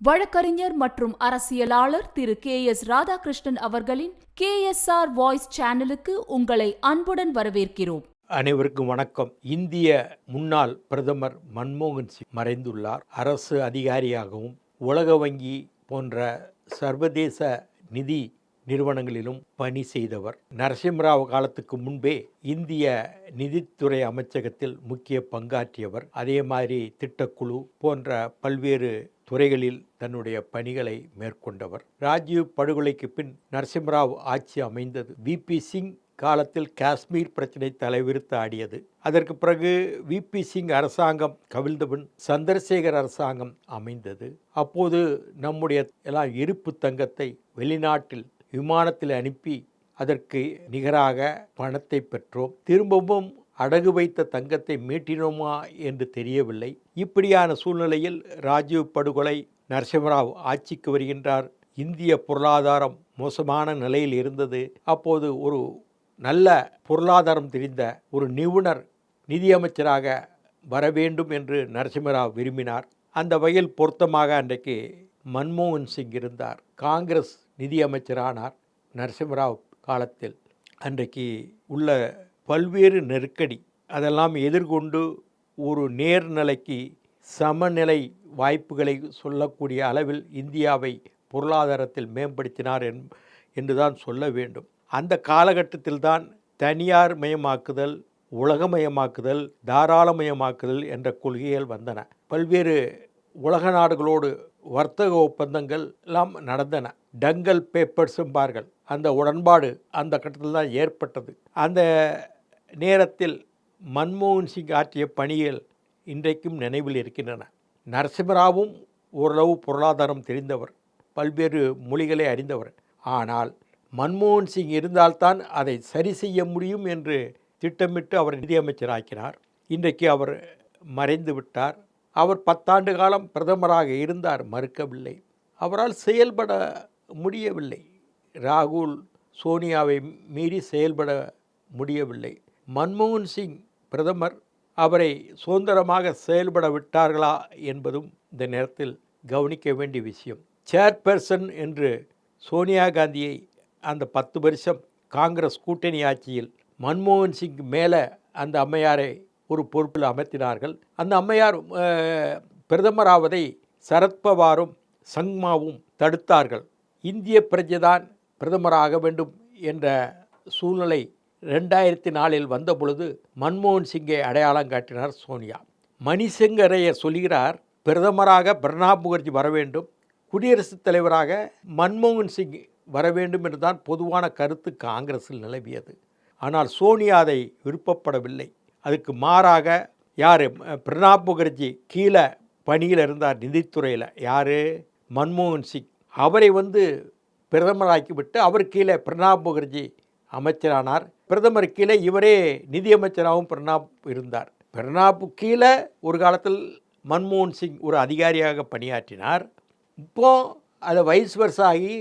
வழக்கறிஞர் மற்றும் அரசியலாளர் திரு KS ராதாகிருஷ்ணன் அவர்களின் KSR வாய்ஸ் சேனலுக்கு உங்களை அன்புடன் வரவேற்கிறோம். அனைவருக்கும் வணக்கம். இந்திய முன்னாள் பிரதமர் மன்மோகன் சிங் மறைந்துள்ளார். அரசு அதிகாரியாகவும் உலக வங்கி போன்ற சர்வதேச நிதி நிறுவனங்களிலும் பணி செய்தவர். நரசிம்மராவ் காலத்துக்கு முன்பே இந்திய நிதித்துறை அமைச்சகத்தில் முக்கிய பங்காற்றியவர். அதே மாதிரி திட்டக்குழு போன்ற பல்வேறு துறைகளில் தன்னுடைய பணிகளை மேற்கொண்டவர். ராஜீவ் படுகொலைக்கு பின் நரசிம்மராவ் ஆட்சி அமைந்தது. VP சிங் காலத்தில் காஷ்மீர் பிரச்சினை தலைவிரித்து ஆடியது. அதற்கு பிறகு VP சிங் அரசாங்கம் கவிழ்ந்தபின் சந்திரசேகர் அரசாங்கம் அமைந்தது. அப்போது நம்முடைய எல்லாம் இருப்பு தங்கத்தை வெளிநாட்டில் விமானத்தில் அனுப்பி அதற்கு நிகராக பணத்தை பெற்றோம். திரும்பவும் அடகு வைத்த தங்கத்தை மீட்டினோமா என்று தெரியவில்லை. இப்படியான சூழ்நிலையில் ராஜீவ் படுகொலை, நரசிம்மராவ் ஆட்சிக்கு வருகின்றார். இந்திய பொருளாதாரம் மோசமான நிலையில் இருந்தது. அப்போது ஒரு நல்ல பொருளாதாரம் தெரிந்த ஒரு நிபுணர் நிதியமைச்சராக வர வேண்டும் என்று நரசிம்மராவ் விரும்பினார். அந்த வகையில் பொருத்தமாக அன்றைக்கு மன்மோகன் சிங் இருந்தார். காங்கிரஸ் நிதியமைச்சரானார். நரசிம்மராவ் காலத்தில் அன்றைக்கு உள்ள பல்வேறு நெருக்கடி அதெல்லாம் எதிர்கொண்டு ஒரு நேர்நிலைக்கு சமநிலை வாய்ப்புகளை சொல்லக்கூடிய அளவில் இந்தியாவை பொருளாதாரத்தில் மேம்படுத்தினார் என்றுதான் சொல்ல வேண்டும். அந்த காலகட்டத்தில்தான் தனியார் மயமாக்குதல், உலகமயமாக்குதல், தாராளமயமாக்குதல் என்ற கொள்கைகள் வந்தன. பல்வேறு உலக நாடுகளோடு வர்த்தக ஒப்பந்தங்கள் எல்லாம் நடந்தன. டங்கல் பேப்பர்ஸ் என்பார்கள். அந்த உடன்பாடு அந்த கட்டத்தில் தான் ஏற்பட்டது. அந்த நேரத்தில் மன்மோகன் சிங் ஆற்றிய பணிகள் இன்றைக்கும் நினைவில் இருக்கின்றன. நரசிம்மராவும் ஓரளவு பொருளாதாரம் தெரிந்தவர், பல்வேறு மொழிகளை அறிந்தவர். ஆனால் மன்மோகன் சிங் இருந்தால்தான் அதை சரி செய்ய முடியும் என்று திட்டமிட்டு அவர் நிதியமைச்சராக்கினார். இன்றைக்கு அவர் மறைந்து விட்டார். அவர் 10 ஆண்டு காலம் பிரதமராக இருந்தார், மறுக்கவில்லை. அவரால் செயல்பட முடியவில்லை. ராகுல் சோனியாவை மீறி செயல்பட முடியவில்லை. மன்மோகன் சிங் பிரதமர், அவரை சுதந்திரமாக செயல்பட விட்டார்களா என்பதும் இந்த நேரத்தில் கவனிக்க வேண்டிய விஷயம். சேர்பர்சன் என்று சோனியா காந்தியை அந்த 10 வருஷம் காங்கிரஸ் கூட்டணி ஆட்சியில் மன்மோகன் சிங் மேலே அந்த அம்மையாரை ஒரு பொறுப்பில் அமர்த்தினார்கள். அந்த அம்மையார் பிரதமராவதை சரத்பவாரும் சங்மாவும் தடுத்தார்கள். இந்திய பிரஜைதான் பிரதமராக வேண்டும் என்ற சூழ்நிலை 2004 வந்த பொழுது மன்மோகன் சிங்கை அடையாளம் காட்டினார் சோனியா. மணிசங்கரையர் சொல்கிறார், பிரதமராக பிரணாப் முகர்ஜி வர வேண்டும், குடியரசுத் தலைவராக மன்மோகன் சிங் வர வேண்டும் என்றுதான் பொதுவான கருத்து காங்கிரஸில் நிலவியது. ஆனால் சோனியா அதை விருப்பப்படவில்லை. அதுக்கு மாறாக யார், பிரணாப் முகர்ஜி கீழே பணியில் இருந்தார் நிதித்துறையில். யார், மன்மோகன் சிங். அவரை பிரதமராக்கிவிட்டு அவர் கீழே பிரணாப் முகர்ஜி அமைச்சரானார். பிரதமர் கீழே இவரே நிதியமைச்சராகவும் பிரணாப் இருந்தார். பிரணாப் கீழே ஒரு காலத்தில் மன்மோகன் சிங் ஒரு அதிகாரியாக பணியாற்றினார். இப்போது அதை வைஸ் வர்சாகி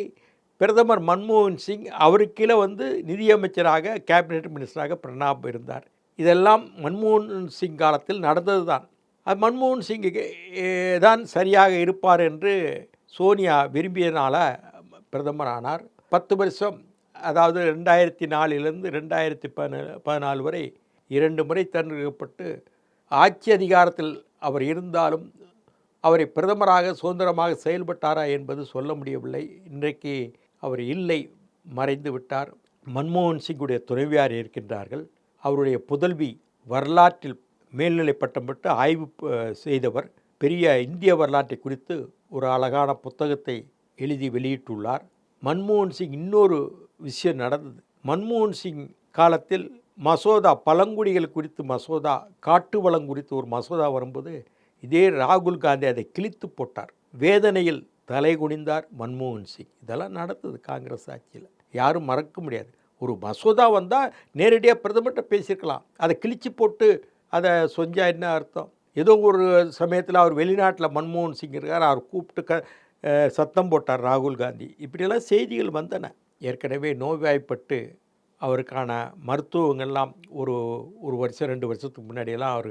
பிரதமர் மன்மோகன் சிங் அவருக்கு கீழே நிதியமைச்சராக கேபினெட் மினிஸ்டராக பிரணாப் இருந்தார். இதெல்லாம் மன்மோகன் சிங் காலத்தில் நடந்தது தான். அது மன்மோகன் சிங் தான் சரியாக இருப்பார் என்று சோனியா விரும்பியதனால பிரதமர் ஆனார். 10 வருஷம், அதாவது 2004 2014 வரை 2 முறை தேர்ந்தெடுக்கப்பட்டு ஆட்சி அதிகாரத்தில் அவர் இருந்தாலும் அவரை பிரதமராக சுதந்திரமாக செயல்பட்டாரா என்பது சொல்ல முடியவில்லை. இன்றைக்கு அவர் இல்லை, மறைந்து விட்டார். மன்மோகன் சிங்குடைய துணைவியார் இருக்கின்றார்கள். அவருடைய புதல்வி வரலாற்றில் மேல்நிலை பட்டம் பெற்று ஆய்வு செய்தவர். பெரிய இந்திய வரலாற்றை குறித்து ஒரு அழகான புத்தகத்தை எழுதி வெளியிட்டுள்ளார். மன்மோகன் சிங் இன்னொரு விஷயம் நடந்தது. மன்மோகன் சிங் காலத்தில் மசோதா, பழங்குடிகள் குறித்து மசோதா, காட்டு வளம் குறித்து ஒரு மசோதா வரும்போது இதே ராகுல் காந்தி அதை கிழித்து போட்டார். வேதனையில் தலை குனிந்தார் மன்மோகன் சிங். இதெல்லாம் நடந்தது காங்கிரஸ் ஆட்சியில், யாரும் மறக்க முடியாது. ஒரு மசோதா வந்தால் நேரடியாக பிரதமர்கிட்ட பேசியிருக்கலாம். அதை கிழிச்சு போட்டு அதை சொஞ்சா என்ன அர்த்தம்? ஏதோ ஒரு சமயத்தில் அவர் வெளிநாட்டில் மன்மோகன் சிங் இருக்கார், அவர் கூப்பிட்டு சத்தம் போட்டார் ராகுல் காந்தி. இப்படியெல்லாம் செய்திகள் வந்தன. ஏற்கனவே நோய்வாய்ப்பட்டு அவருக்கான மருத்துவங்கள்லாம் ஒரு வருஷம் 2 வருஷத்துக்கு முன்னாடியெல்லாம் அவர்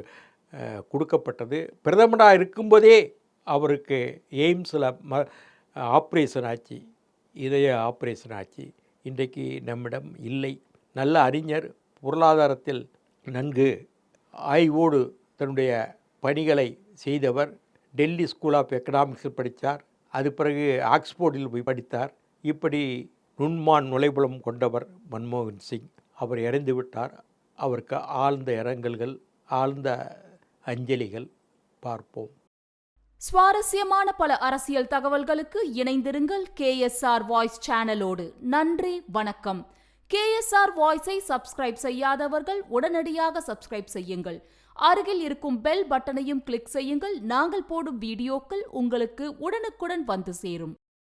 கொடுக்கப்பட்டது. பிரதமராக இருக்கும்போதே அவருக்கு எய்ம்ஸில் ஆப்ரேஷன் ஆச்சு, இதய ஆப்ரேஷன் ஆச்சு. இன்றைக்கு நம்மிடம் இல்லை. நல்ல அறிஞர், பொருளாதாரத்தில் நன்கு ஆய்வோடு தன்னுடைய பணிகளை செய்தவர். டெல்லி ஸ்கூல் ஆஃப் எக்கனாமிக்ஸில் படித்தார். அது பிறகு ஆக்ஸ்போர்டில் போய் படித்தார். இப்படி நுண்மான் நுழைபுலம் கொண்டவர் மன்மோகன் சிங். அவர் இறந்து விட்டார். அவருக்கு ஆழ்ந்த இரங்கல்கள், ஆழ்ந்த அஞ்சலிகள். பார்ப்போம். சுவாரஸ்யமான பல அரசியல் தகவல்களுக்கு இணைந்திருங்கள் KSR வாய்ஸ் சேனலோடு. நன்றி, வணக்கம். KSR வாய்ஸை சப்ஸ்கிரைப் செய்யாதவர்கள் உடனடியாக சப்ஸ்கிரைப் செய்யுங்கள். அருகில் இருக்கும் பெல் பட்டனையும் கிளிக் செய்யுங்கள். நாங்கள் போடும் வீடியோக்கள் உங்களுக்கு உடனுக்குடன் வந்து சேரும்.